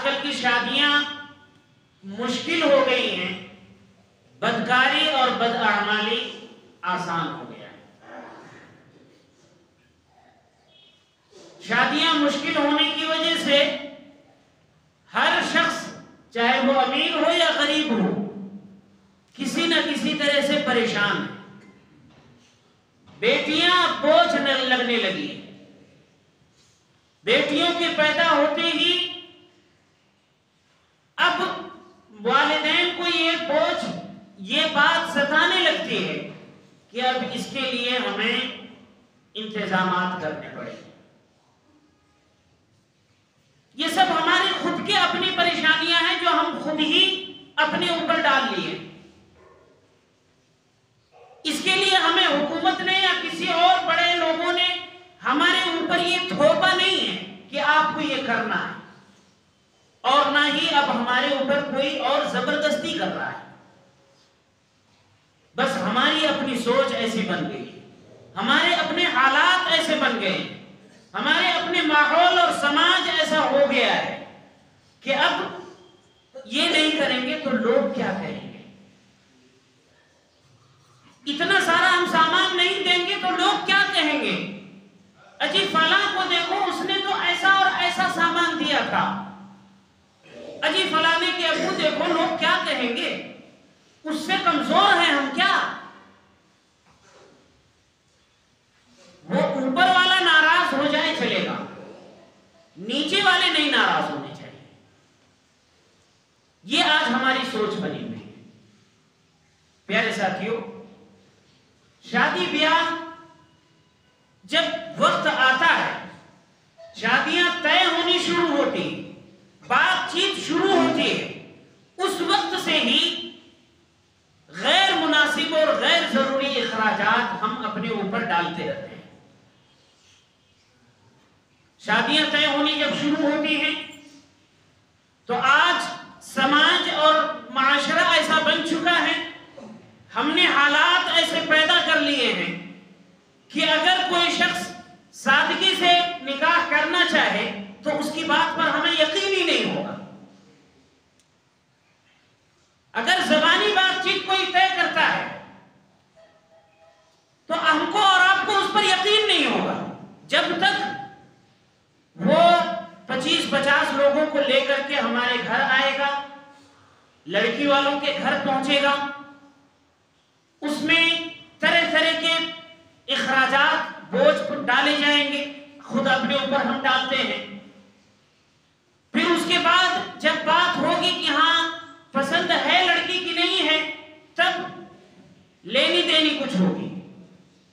کل کی شادیاں مشکل ہو گئی ہیں، بدکاری اور بداعمالی آسان ہو گیا ہے۔ شادیاں مشکل ہونے کی وجہ سے ہر شخص چاہے وہ امیر ہو یا غریب ہو کسی نہ کسی طرح سے پریشان ہے۔ بیٹیاں بوجھ لگنے لگی ہیں۔ بیٹیوں کے پیدا ہوتے ہی اب والدین کو یہ بات ستانے لگتی ہے کہ اب اس کے لیے ہمیں انتظامات کرنے پڑیں۔ یہ سب ہماری خود کی اپنی پریشانیاں ہیں جو ہم خود ہی اپنے اوپر ڈال لیے۔ اس کے لیے ہمیں حکومت نے یا کسی اور بڑے لوگوں نے ہمارے اوپر یہ تھوپا نہیں ہے کہ آپ کو یہ کرنا ہے، اور نہ ہی اب ہمارے اوپر کوئی اور زبردستی کر رہا ہے۔ بس ہماری اپنی سوچ ایسی بن گئی، ہمارے اپنے حالات ایسے بن گئے، ہمارے اپنے ماحول اور سماج ایسا ہو گیا ہے کہ اب یہ نہیں کریں گے تو لوگ کیا کہیں گے، اتنا سارا ہم سامان نہیں دیں گے تو لوگ کیا کہیں گے، اجی فلاں کو دیکھو اس نے تو ایسا اور ایسا سامان دیا تھا، اجی فلانے کے ابو دیکھو لوگ کیا کہیں گے، اس سے کمزور ہیں ہم کیا۔ وہ اوپر والا ناراض ہو جائے چلے گا، نیچے والے نہیں ناراض ہونے چاہیے۔ یہ آج ہماری سوچ بنی ہوئی ہے۔ پیارے ساتھیوں، شادی بیاہ جب وقت آتا ہے، شادیاں طے ہونی شروع ہوتی، بات چیت شروع ہوتی ہے، اس وقت سے ہی غیر مناسب اور غیر ضروری اخراجات ہم اپنے اوپر ڈالتے رہتے ہیں۔ شادیاں طے ہونی جب شروع ہوتی ہیں تو آج سماج اور معاشرہ ایسا بن چکا ہے، ہم نے حالات ایسے پیدا کر لیے ہیں کہ اگر کوئی شخص سادگی سے نکاح کرنا چاہے تو اس کی بات پر ہمیں یقین ہی نہیں ہوگا۔ اگر زبانی بات چیت کوئی طے کرتا ہے تو ہم کو اور آپ کو اس پر یقین نہیں ہوگا جب تک وہ 25-50 لوگوں کو لے کر کے ہمارے گھر آئے گا، لڑکی والوں کے گھر پہنچے گا، اس میں طرح طرح کے اخراجات بوجھ ڈالے جائیں گے، خود اپنے اوپر ہم ڈالتے ہیں۔ پھر اس کے بعد جب بات ہوگی کہ ہاں پسند ہے لڑکی کی نہیں ہے، تب لینی دینی کچھ ہوگی۔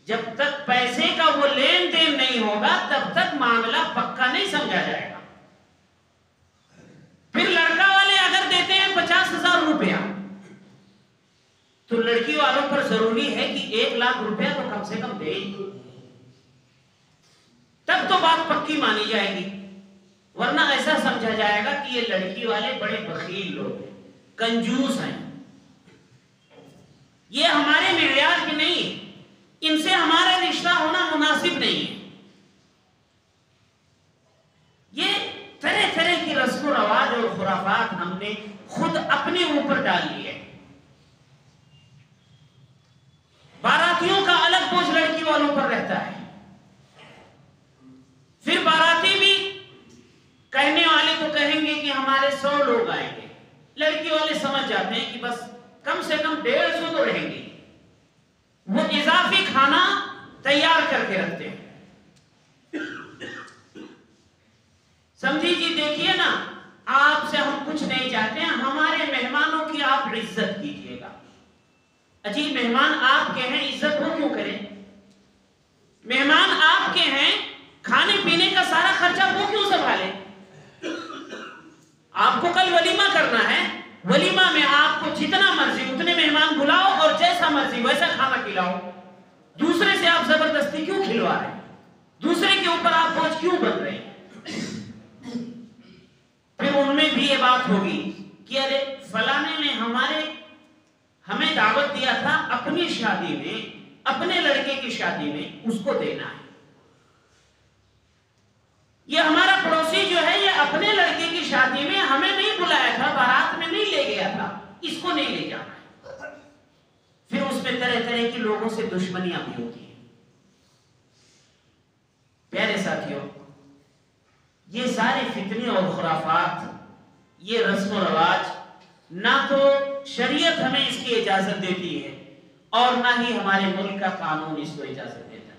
جب تک پیسے کا وہ لین دین نہیں ہوگا تب تک معاملہ پکا نہیں سمجھا جائے گا۔ پھر لڑکا والے اگر دیتے ہیں 50,000 روپیہ تو لڑکی والوں پر ضروری ہے کہ 1 لاکھ روپیہ تو کم سے کم دے، تب تو بات پکی مانی جائے گی، ورنہ ایسا سمجھا جائے گا کہ یہ لڑکی والے بڑے بخیل لوگ ہیں، کنجوس ہیں، یہ ہمارے معیار کی نہیں، ان سے ہمارا رشتہ ہونا مناسب نہیں ہے۔ یہ طرح طرح کی رسم و رواج اور خرافات ہم نے خود اپنے اوپر ڈال لی ہے۔ باراتیوں کا الگ بوجھ لڑکی والوں پر رہتا ہے، پھر باراتی بھی کہنے والے تو کہیں گے کہ ہمارے 100 لوگ آئیں گے، لڑکی والے سمجھ جاتے ہیں کہ بس کم سے کم 150 تو رہیں گے، وہ اضافی کھانا تیار کر کے رکھتے ہیں۔ سمجھی جی، دیکھیے نا، آپ سے ہم کچھ نہیں چاہتے ہیں، ہمارے مہمانوں کی آپ عزت کیجیے گا۔ اجی مہمان آپ کے ہیں، عزت وہ کیوں کریں؟ مہمان آپ کے ہیں، کھانے پینے کا سارا خرچہ وہ کیوں سنبھالے؟ آپ کو کل ولیمہ کرنا ہے، ولیمہ میں آپ کو جتنا مرضی اتنے مہمان بلاؤ اور جیسا مرضی ویسا کھانا کھلاؤ، دوسرے سے آپ زبردستی کیوں کھلوا رہے ہیں؟ دوسرے کے اوپر آپ بوجھ کیوں بن رہے ہیں؟ پھر ان میں بھی یہ بات ہوگی کہ ارے فلانے نے ہمیں دعوت دیا تھا اپنی شادی میں، اپنے لڑکے کی شادی میں، اس کو دینا ہے۔ یہ ہمارا پڑوسی جو ہے یہ اپنے لڑکے کی شادی میں ہمیں نہیں بلایا تھا، بارات میں نہیں لے گیا تھا، اس کو نہیں لے جانا۔ پھر اس میں طرح طرح کی لوگوں سے دشمنیاں بھی ہوتی ہیں۔ پیارے ساتھیوں، یہ سارے فتنے اور خرافات، یہ رسم و رواج نہ تو شریعت ہمیں اس کی اجازت دیتی ہے اور نہ ہی ہمارے ملک کا قانون اس کو اجازت دیتا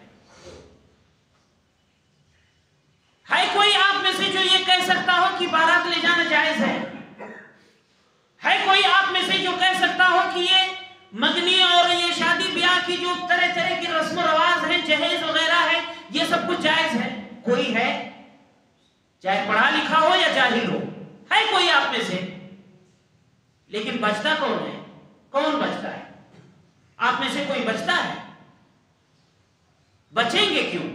ہے کوئی آپ میں سے جو یہ کہہ سکتا ہو کہ بارات لے جانا جائز ہے کوئی آپ میں سے جو کہہ سکتا ہو کہ یہ مگنی اور یہ شادی بیاہ کی جو طرح طرح کی رسم و رواج ہیں، جہیز وغیرہ ہے، یہ سب کچھ جائز ہے؟ کوئی ہے؟ چاہے پڑھا لکھا ہو یا جاہل ہو، ہے کوئی آپ میں سے؟ لیکن بچتا کون ہے؟ کون بچتا ہے؟ آپ میں سے کوئی بچتا ہے؟ بچیں گے کیوں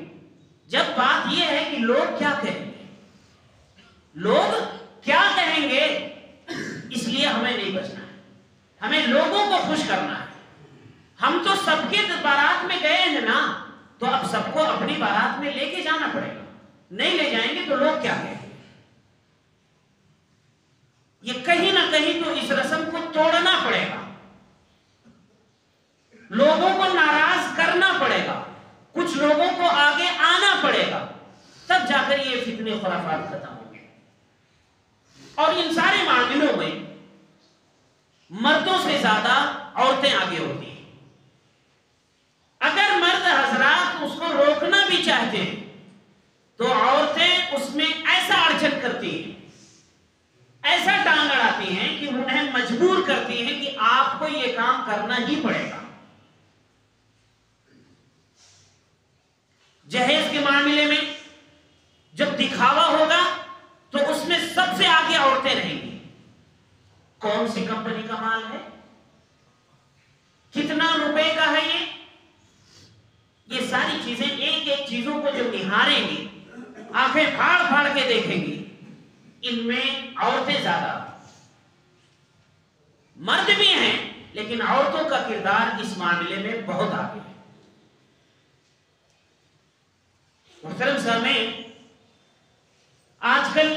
جب بات یہ ہے کہ لوگ کیا کہیں گے؟ لوگ کیا کہیں گے؟ اس لیے ہمیں نہیں بچنا ہے، ہمیں لوگوں کو خوش کرنا ہے۔ ہم تو سب کے بارات میں گئے ہیں نا، تو اب سب کو اپنی بارات میں لے کے جانا پڑے گا، نہیں لے جائیں گے تو لوگ کیا کہیں گے؟ یہ کہیں نہ کہیں تو اس رسم کو توڑنا پڑے گا، لوگوں کو ناراض کرنا پڑے گا، کچھ لوگوں کو آگے آنا پڑے گا، تب جا کر یہ فتنے خرافات ختم ہوں گے۔ اور ان سارے معاملوں میں مردوں سے زیادہ عورتیں آگے ہوتی ہیں۔ اگر مرد حضرات اس کو روکنا بھی چاہتے ہیں تو عورتیں اس میں ایسا اڑچن کرتی ہیں، ایسا ٹانگ اڑاتی ہیں کہ انہیں مجبور کرتی ہیں کہ آپ کو یہ کام کرنا ہی پڑے گا۔ جہیز کے معاملے میں جب دکھاوا ہوگا تو اس میں سب سے آگے عورتیں رہیں گی۔ کون سی کمپنی کا مال ہے، کتنا روپے کا ہے، یہ ساری چیزیں ایک ایک چیزوں کو جب نہاریں گی، آنکھیں پھاڑ پھاڑ کے دیکھیں گی، ان میں عورتیں زیادہ، مرد بھی ہیں لیکن عورتوں کا کردار اس معاملے میں بہت آگے ہے۔ محترم سامعین، آج کل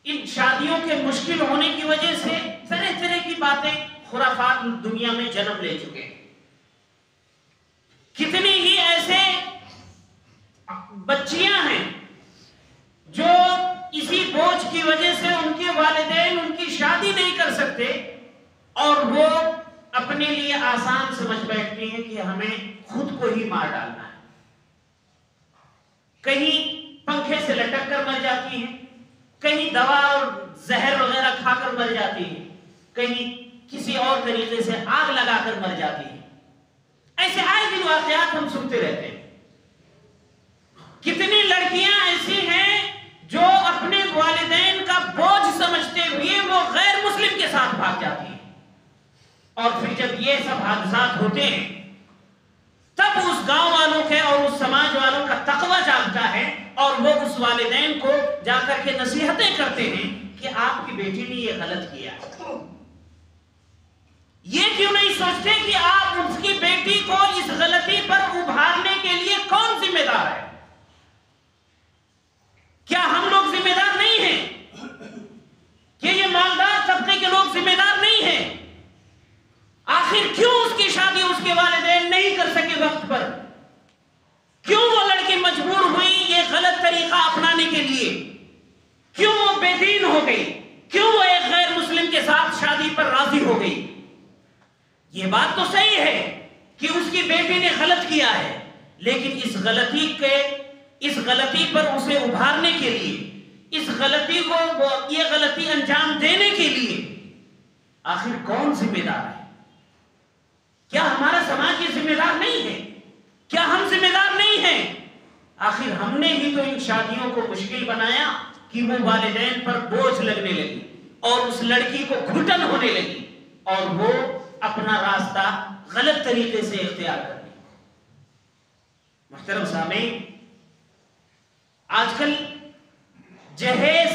ان شادیوں کے مشکل ہونے کی وجہ سے طرح طرح کی باتیں، خرافات دنیا میں جنم لے چکے ہیں۔ کتنی ہی ایسے بچیاں ہیں جو اسی بوجھ کی وجہ سے ان کے والدین ان کی شادی نہیں کر سکتے اور وہ اپنے لیے آسان سمجھ بیٹھتی ہیں کہ ہمیں خود کو ہی مار ڈالنا ہے۔ کہیں پنکھے سے لٹک کر مر جاتی ہیں، کہیں دوا اور زہر وغیرہ کھا کر مر جاتی ہیں، کہیں کسی اور طریقے سے آگ لگا کر مر جاتی ہیں۔ ایسے آئے دن واقعات ہم سنتے رہتے ہیں۔ کتنی لڑکیاں ایسی ہیں جو اپنے والدین کا بوجھ سمجھتے ہوئے وہ غیر مسلم کے ساتھ بھاگ جاتی ہیں، اور پھر جب یہ سب حادثات ہوتے ہیں تب اس گاؤں والوں کے اور اس سماج والوں کا تقوی جاگتا ہے اور وہ اس والدین کو جا کر کے نصیحتیں کرتے ہیں کہ آپ کی بیٹی نے یہ غلط کیا۔ یہ کیوں نہیں سوچتے کہ آپ اس کی بیٹی کو اس غلطی پر ابھارنے کے لیے کون ذمہ دار ہے؟ کیا ہم لوگ ذمہ دار نہیں ہیں؟ کہ یہ مالدار طبقے کے لوگ ذمہ دار نہیں ہیں؟ آخر کیوں اس کی شادی اس کے والدین نہیں کر سکے وقت پر؟ کیوں وہ لڑکی مجبور ہوئی یہ غلط طریقہ اپنانے کے لیے؟ کیوں وہ بے دین ہو گئی؟ کیوں وہ ایک غیر مسلم کے ساتھ شادی پر راضی ہو گئی؟ یہ بات تو صحیح ہے کہ اس کی بیٹی نے غلط کیا ہے، لیکن اس غلطی پر اسے ابھارنے کے لیے، اس غلطی کو یہ غلطی انجام دینے کے لیے آخر کون ذمہ دار ہے؟ کیا ہمارا سماج یہ ذمہ دار نہیں ہے؟ کیا ہم ذمہ دار نہیں ہیں؟ آخر ہم نے ہی تو ان شادیوں کو مشکل بنایا کہ وہ والدین پر بوجھ لگنے لگی اور اس لڑکی کو گھٹن ہونے لگی اور وہ اپنا راستہ غلط طریقے سے اختیار کر لی۔ محترم سامعین، آج کل جہیز،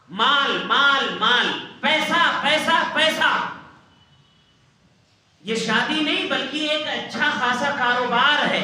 مال مال مال، پیسہ پیسہ پیسہ، یہ شادی نہیں بلکہ ایک اچھا خاصا کاروبار ہے۔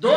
2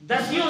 10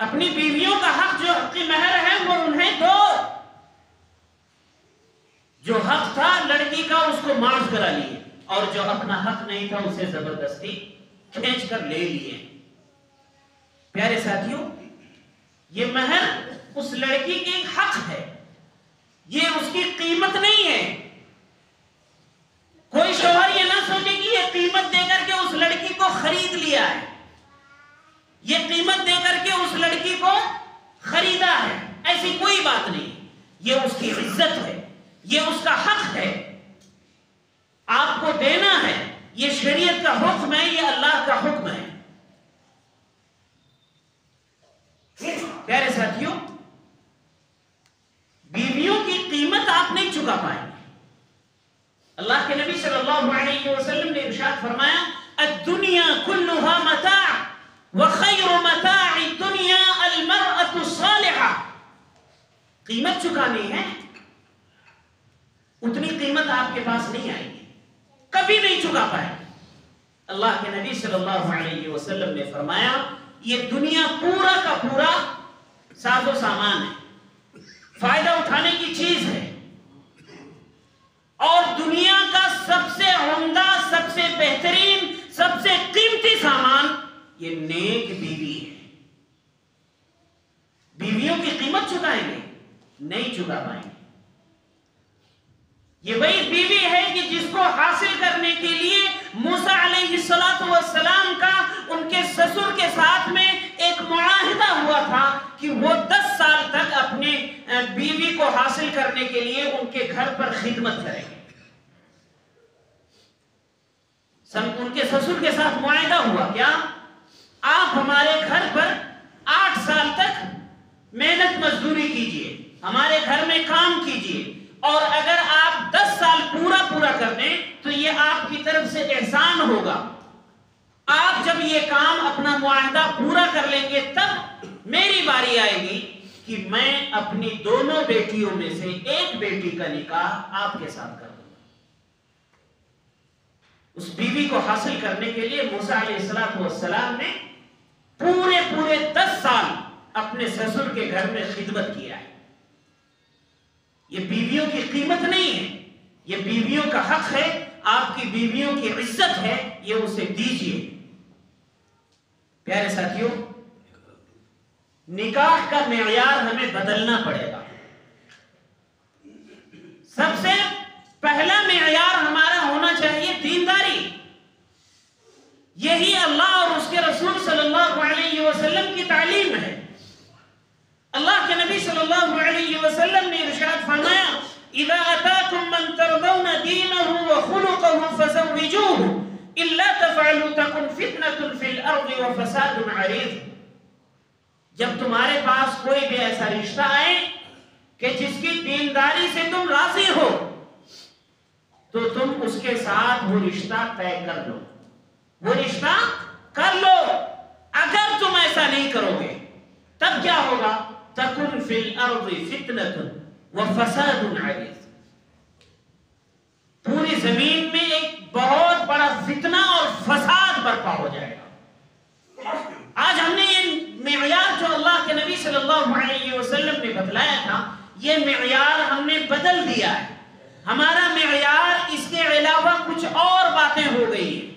اپنی بیویوں کا حق جو حق مہر ہے وہ انہیں دو. جو حق تھا لڑکی کا اس کو معاف کرا لیے، اور جو اپنا حق نہیں تھا اسے زبردستی کھینچ کر لے لیے. پیارے ساتھیوں، یہ مہر اس لڑکی کی حق ہے، یہ اس کی قیمت نہیں ہے. کوئی شوہر یہ نہ سوچے کہ یہ قیمت دے کر کے اس لڑکی کو خرید لیا ہے، یہ قیمت دے کر کے اس لڑکی کو خریدا ہے. ایسی کوئی بات نہیں. یہ اس کی عزت ہے، یہ اس کا حق ہے، آپ کو دینا ہے. یہ شریعت کا حکم ہے، یہ اللہ کا حکم ہے. پیارے ساتھیوں، بیویوں کی قیمت آپ نہیں چکا پائیں گے. اللہ کے نبی صلی اللہ علیہ وسلم نے ارشاد فرمایا، الدنیا کلها متاع وخیر متاع الدنیا المرأة الصالحة. قیمت چکانی ہے، اتنی قیمت آپ کے پاس نہیں آئے گی، کبھی نہیں چکا پائے. اللہ کے نبی صلی اللہ علیہ وسلم نے فرمایا، یہ دنیا پورا کا پورا ساز و سامان ہے، فائدہ اٹھانے کی چیز ہے، اور دنیا کا سب سے عمدہ، سب سے بہترین، سب سے قیمتی سامان یہ نیک بیوی ہے. بیویوں کی قیمت چکائیں گے؟ نہیں چکا پائیں گے. یہ وہی بیوی ہے کہ جس کو حاصل کرنے کے لیے موسیٰ علیہ السلام کا ان کے سسر کے ساتھ میں ایک معاہدہ ہوا تھا کہ وہ 10 سال تک اپنے بیوی کو حاصل کرنے کے لیے ان کے گھر پر خدمت کریں گے. ان کے سسر کے ساتھ معاہدہ ہوا، کیا آپ ہمارے گھر پر 8 سال تک محنت مزدوری کیجئے، ہمارے گھر میں کام کیجئے، اور اگر آپ 10 سال پورا کر دیں تو یہ آپ کی طرف سے احسان ہوگا. آپ جب یہ کام اپنا معاہدہ پورا کر لیں گے تب میری باری آئے گی کہ میں اپنی دونوں بیٹیوں میں سے ایک بیٹی کا نکاح آپ کے ساتھ کر دوں گا. اس بیوی کو حاصل کرنے کے لیے موسیٰ علیہ السلام نے پورے 10 سال اپنے سسر کے گھر میں خدمت کیا ہے. یہ بیویوں کی قیمت نہیں ہے، یہ بیویوں کا حق ہے. آپ کی بیویوں کی عزت ہے، یہ اسے دیجیے. پیارے ساتھیوں، نکاح کا معیار ہمیں بدلنا پڑے گا. سب سے پہلا معیار ہمارا ہونا چاہیے دینداری. یہی اللہ اور اس کے رسول صلی اللہ علیہ وسلم کی تعلیم ہے. اللہ کے نبی صلی اللہ علیہ وسلم نے ارشاد فرمایا، اذا اتاكم من ترضون دينه وخلقه فزوجوه الا تفعلوا تكن فتنة في الارض وفساد عريض. جب تمہارے پاس کوئی بھی ایسا رشتہ آئے کہ جس کی دینداری سے تم راضی ہو تو تم اس کے ساتھ وہ رشتہ طے کر لو، وہ رشتہ کر لو. اگر تم ایسا نہیں کرو گے تب کیا ہوگا؟ تکن فی الارض فتنۃ وفساد عریض. پوری زمین میں ایک بہت بڑا فتنہ اور فساد برپا ہو جائے گا. آج ہم نے یہ معیار جو اللہ کے نبی صلی اللہ علیہ وسلم نے بتلایا تھا، یہ معیار ہم نے بدل دیا ہے. ہمارا معیار اس کے علاوہ کچھ اور باتیں ہو گئی ہیں.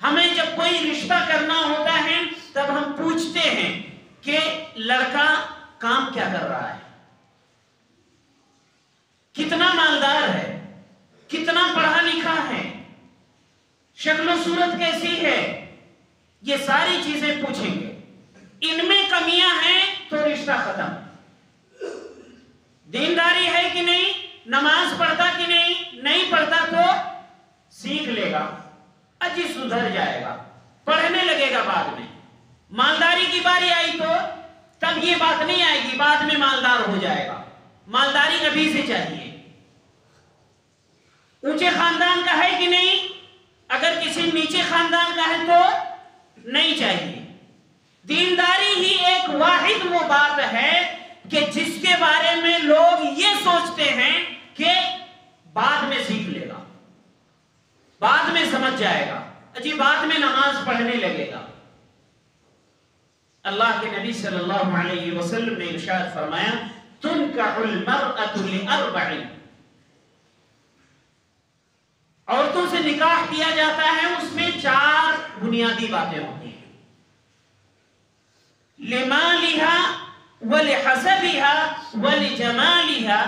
ہمیں جب کوئی رشتہ کرنا ہوتا ہے تب ہم پوچھتے ہیں کہ لڑکا کام کیا کر رہا ہے، کتنا مالدار ہے، کتنا پڑھا لکھا ہے، شکل و صورت کیسی ہے. یہ ساری چیزیں پوچھیں گے. ان میں کمیاں ہیں تو رشتہ ختم. دینداری ہے کہ نہیں، نماز پڑھتا کہ نہیں پڑھتا تو سیکھ لے گا، اجی سدھر جائے گا، پڑھنے لگے گا بعد میں. مالداری کی باری آئی تو تب یہ بات نہیں آئے گی، بعد میں مالدار ہو جائے گا. مالداری ابھی سے چاہیے. اونچے خاندان کا ہے کہ نہیں، اگر کسی نیچے خاندان کا ہے تو نہیں چاہیے. دینداری ہی ایک واحد وہ بات ہے کہ جس کے بارے میں لوگ یہ سوچتے ہیں کہ بعد میں سیکھ لے گا، بعد میں سمجھ جائے گا، بعد میں نماز پڑھنے لگے گا. اللہ کے نبی صلی اللہ علیہ وسلم نے ارشاد فرمایا تنکح المرأة لأربع، عورتوں سے نکاح کیا جاتا ہے، اس میں 4 بنیادی باتیں ہوتی ہیں، لمالها ولحسبها ولجمالها،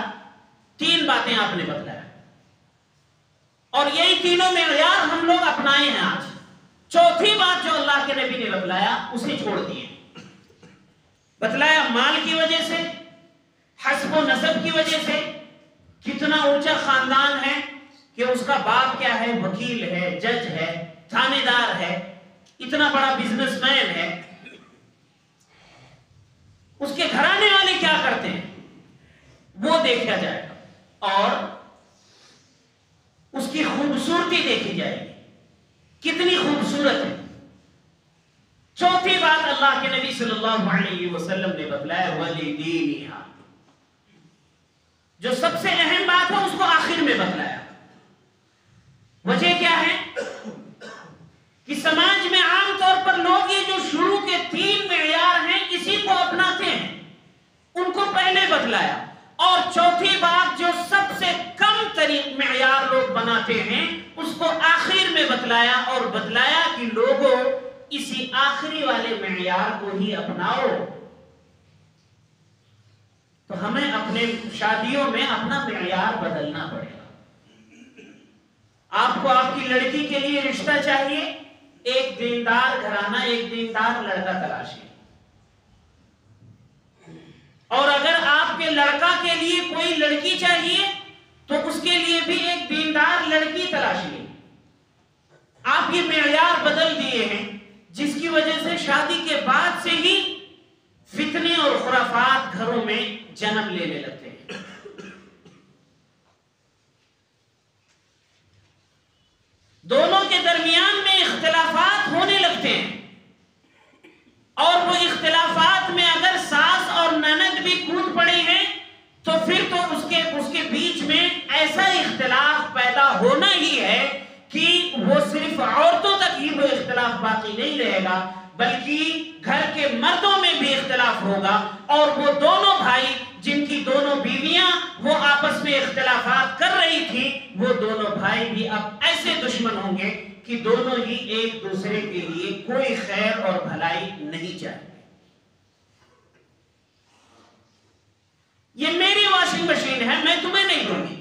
3 باتیں آپ نے بتلایا اور یہی تینوں معیار ہم لوگ اپنائے ہیں آج۔ چوتھی بات جو اللہ کے نبی نے بتلایا اسے چھوڑ دیے، بتلایا مال کی وجہ سے، حسب و نسب کی وجہ سے، کتنا اونچا خاندان ہے کہ اس کا باپ کیا ہے، وکیل ہے، جج ہے، تھانے دار ہے، اتنا بڑا بزنس مین ہے، اس کے گھرانے والے کیا کرتے ہیں وہ دیکھا جائے گا، اور اس کی خوبصورتی دیکھی جائے گی، کتنی خوبصورت ہے۔ چوتھی بات اللہ کے نبی صلی اللہ علیہ وسلم نے بتلایا وَلِدِينِهَا، جو سب سے اہم بات ہے اس کو آخر میں بتلایا۔ وجہ کیا ہے کہ سماج میں عام طور پر لوگ یہ جو شروع کے 3 معیار ہیں اسی کو اپناتے ہیں، ان کو پہلے بتلایا، اور چوتھی بات جو سب سے کم ترین معیار لوگ بناتے ہیں اس کو آخر میں بتلایا، اور بتلایا کہ لوگوں اسی آخری والے معیار کو ہی اپناؤ۔ تو ہمیں اپنے شادیوں میں اپنا معیار بدلنا پڑے گا۔ آپ کو آپ کی لڑکی کے لیے رشتہ چاہیے، ایک دیندار گھرانہ، ایک دیندار لڑکا تلاشیے، اور اگر آپ کے لڑکا کے لیے کوئی لڑکی چاہیے تو اس کے لیے بھی ایک دیندار لڑکی تلاشیے۔ آپ یہ معیار بدل دیے ہیں جس کی وجہ سے شادی کے بعد سے ہی فتنے اور خرافات گھروں میں جنم لینے لگتے ہیں۔ دونوں کے درمیان میں اختلافات ہونے لگتے ہیں، اور وہ اختلافات میں اگر ساس اور نند بھی کود پڑے ہیں تو پھر تو اس کے بیچ میں ایسا اختلاف پیدا ہونا ہی ہے کہ وہ صرف عورتوں تک ہی وہ اختلاف باقی نہیں رہے گا، بلکہ گھر کے مردوں میں بھی اختلاف ہوگا، اور وہ دونوں بھائی جن کی دونوں بیویاں وہ آپس میں اختلافات کر رہی تھی، وہ دونوں بھائی بھی اب ایسے دشمن ہوں گے کہ دونوں ہی ایک دوسرے کے لیے کوئی خیر اور بھلائی نہیں چاہتے۔ یہ میری واشنگ مشین ہے، میں تمہیں نہیں دوں گی،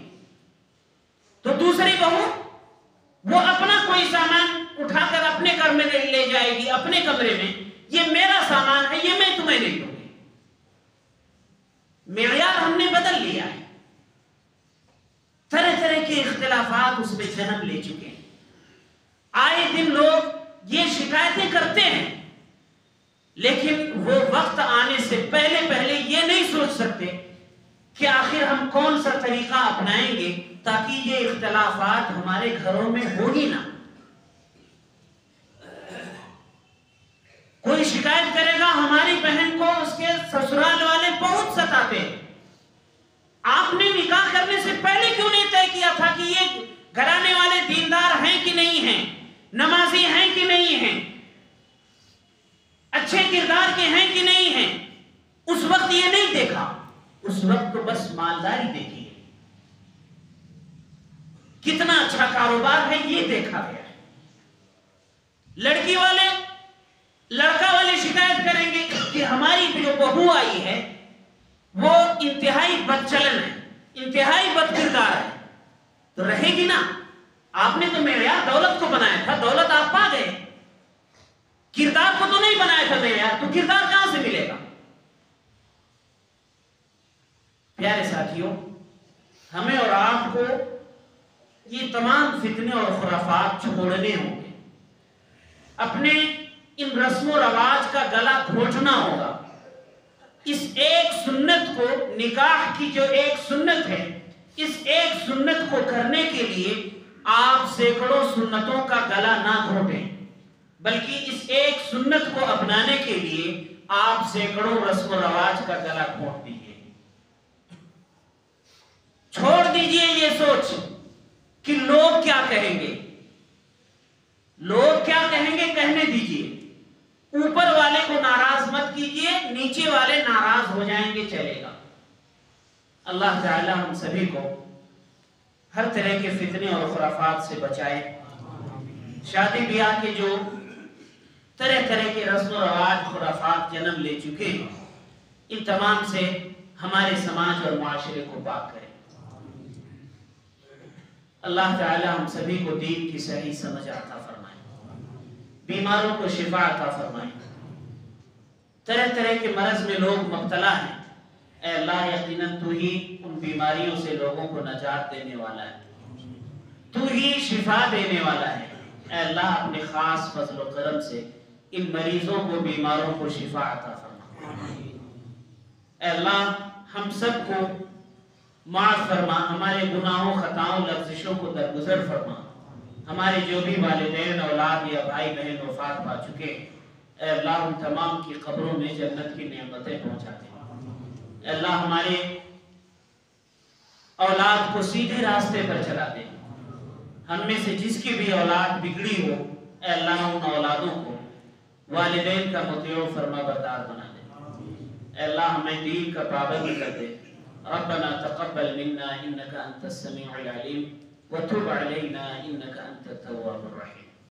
تو دوسری بہو وہ اپنا کوئی سامان اٹھا کر اپنے گھر میں لے جائے گی، اپنے کمرے میں، یہ میرا سامان ہے، یہ میں تمہیں نہیں دوں گی۔ معیار ہم نے بدل لیا ہے، طرح طرح کے اختلافات اس میں جنم لے چکے ہیں۔ آئے دن لوگ یہ شکایتیں کرتے ہیں، لیکن وہ وقت آنے سے پہلے یہ نہیں سوچ سکتے کہ آخر ہم کون سا طریقہ اپنائیں گے تاکہ یہ اختلافات ہمارے گھروں میں ہو ہی نہ۔ کوئی شکایت کرے گا ہماری بہن کو اس کے سسرال والے بہت ستاتے ہیں، آپ نے نکاح کرنے سے پہلے کیوں نہیں طے کیا تھا کہ یہ گھرانے والے دیندار ہیں کہ نہیں ہیں، نمازی ہیں کہ نہیں ہیں، اچھے کردار کے ہیں کہ نہیں ہیں؟ اس وقت یہ نہیں دیکھا، اس وقت تو بس مالداری دیکھی ہے، کتنا اچھا کاروبار ہے یہ دیکھا گیا ہے۔ لڑکی والے لڑکا والے شکایت کریں گے کہ ہماری جو بہو آئی ہے وہ انتہائی بدچلن ہے، انتہائی بد کردار ہے، تو رہے گی نا؟ آپ نے تو معیار دولت کو بنایا تھا، دولت آپ پا گئے، کردار کو تو نہیں بنایا تھا معیار، تو کردار کہاں سے ملے گا؟ پیارے ساتھیوں، ہمیں اور آپ کو یہ تمام فتنے اور خرافات چھوڑنے ہوں گے، اپنے ان رسم و رواج کا گلا گھونٹنا ہوگا۔ اس ایک سنت کو، نکاح کی جو ایک سنت ہے، اس ایک سنت کو کرنے کے لیے آپ سینکڑوں سنتوں کا گلا نہ گھونٹیں، بلکہ اس ایک سنت کو اپنانے کے لیے آپ سینکڑوں رسم و رواج کا گلا گھونٹ دیجیے۔ چھوڑ دیجیے یہ سوچ کہ لوگ کیا کہیں گے، لوگ کیا کہیں گے کہنے دیجیے، اوپر والے کو ناراض مت کیجئے، نیچے والے ناراض ہو جائیں گے چلے گا۔ اللہ تعالی ہم سبھی کو ہر طرح کے فتنے اور خرافات سے بچائے۔ شادی بیاہ کے جو طرح طرح کے رسم و رواج خرافات جنم لے چکے ہیں، ان تمام سے ہمارے سماج اور معاشرے کو پاک کرے۔ اللہ تعالی ہم سبھی کو دین کی صحیح سمجھ عطا فرمائے، بیماروں کو شفا عطا فرمائے۔ طرح طرح کے مرض میں لوگ مبتلا ہیں، اے اللہ یقیناً تو ہی ان بیماریوں سے لوگوں کو نجات دینے والا ہے، تو ہی شفا دینے والا ہے۔ اے اللہ اپنے خاص فضل و کرم سے ان مریضوں کو، بیماروں کو شفا عطا فرما۔ اے اللہ ہم سب کو معاف فرما، ہمارے گناہوں، خطاؤں، لغزشوں کو درگزر فرما۔ ہمارے جو بھی والدین، اولاد یا بھائی بہن وفات پا چکے، اے اللہ ان تمام کی قبروں میں جنت کی نعمتیں پہنچا دے۔ اے اللہ ہمارے اولاد کو سیدھے راستے پر چلا دے۔ ہم میں سے جس کی بھی اولاد بگڑی ہو، اے اللہ ان اولادوں کو والدین کا مطیع و فرما بردار بنا دے۔ اے اللہ ہمیں دین کا پابند کر دے۔ ربنا تقبل منا انك انت السميع العليم وتب علينا انك انت التواب الرحيم۔